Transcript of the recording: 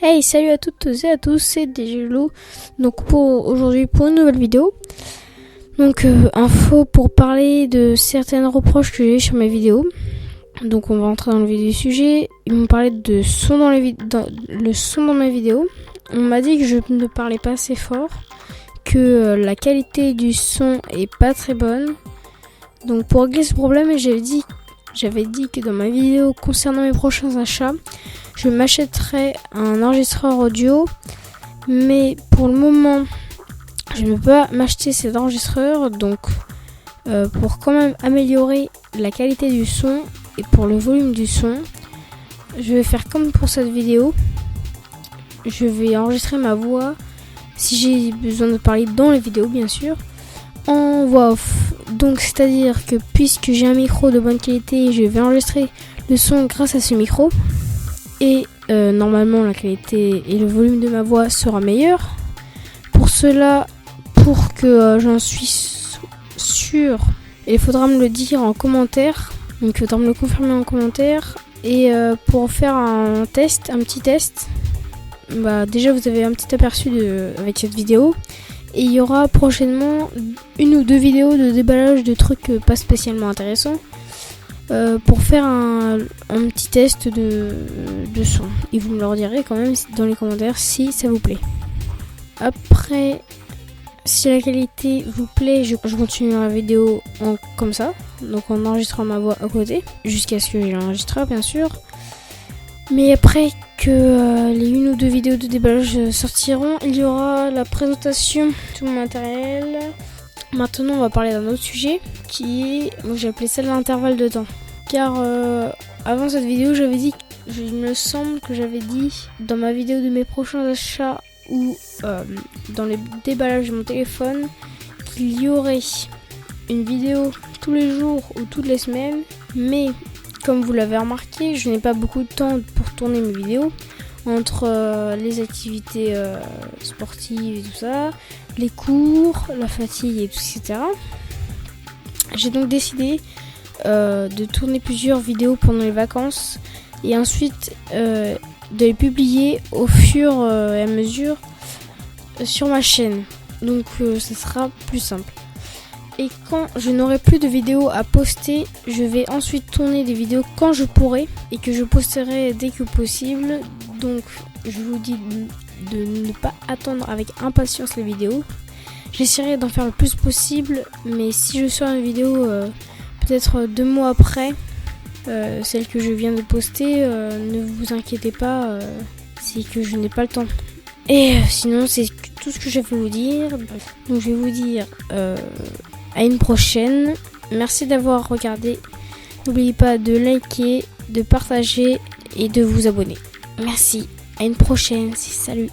Hey, salut à toutes et à tous, c'est DJLo. Donc pour aujourd'hui pour une nouvelle vidéo. Donc info pour parler de certaines reproches que j'ai sur mes vidéos. Donc on va entrer dans le vif du sujet. Ils m'ont parlé de son dans le son dans mes vidéos. On m'a dit que je ne parlais pas assez fort, que la qualité du son est pas très bonne. Donc pour régler ce problème, j'avais dit que dans ma vidéo concernant mes prochains achats, je m'achèterais un enregistreur audio, mais pour le moment, je ne peux pas m'acheter cet enregistreur. Donc, pour quand même améliorer la qualité du son et pour le volume du son, je vais faire comme pour cette vidéo. Je vais enregistrer ma voix, si j'ai besoin de parler dans les vidéos, bien sûr, en voix off. Donc, c'est-à-dire que puisque j'ai un micro de bonne qualité, je vais enregistrer le son grâce à ce micro. Et normalement la qualité et le volume de ma voix sera meilleur. Pour cela, pour que j'en suis sûr, il faudra me le dire en commentaire. Donc il faudra me le confirmer en commentaire. Et pour faire un petit test, déjà vous avez un petit aperçu avec cette vidéo. Et il y aura prochainement une ou deux vidéos de déballage de trucs pas spécialement intéressants. Pour faire un petit test de son. Et vous me le redirez quand même dans les commentaires si ça vous plaît. Après, si la qualité vous plaît, je continue la vidéo comme ça. Donc en enregistrant ma voix à côté. Jusqu'à ce que j'ai l'enregistreur bien sûr. Mais après que les une ou deux vidéos de déballage sortiront, il y aura la présentation de tout mon matériel. Maintenant on va parler d'un autre sujet qui est, j'ai appelé ça l'intervalle de temps. Car avant cette vidéo il me semble que j'avais dit dans ma vidéo de mes prochains achats ou dans les déballages de mon téléphone qu'il y aurait une vidéo tous les jours ou toutes les semaines. Mais comme vous l'avez remarqué, je n'ai pas beaucoup de temps pour tourner mes vidéos entre les activités sportives et tout ça, les cours, la fatigue et tout, etc. J'ai donc décidé de tourner plusieurs vidéos pendant les vacances et ensuite de les publier au fur et à mesure sur ma chaîne. Donc ça sera plus simple. Et quand je n'aurai plus de vidéos à poster, je vais ensuite tourner des vidéos quand je pourrai et que je posterai dès que possible. Donc je vous dis de ne pas attendre avec impatience les vidéos. J'essaierai d'en faire le plus possible, mais si je sors une vidéo peut-être 2 mois après celle que je viens de poster, ne vous inquiétez pas, c'est que je n'ai pas le temps. Et sinon c'est tout ce que je vais vous dire. Donc je vais vous dire à une prochaine. Merci d'avoir regardé. N'oubliez pas de liker, de partager et de vous abonner. Merci. À une prochaine. Salut.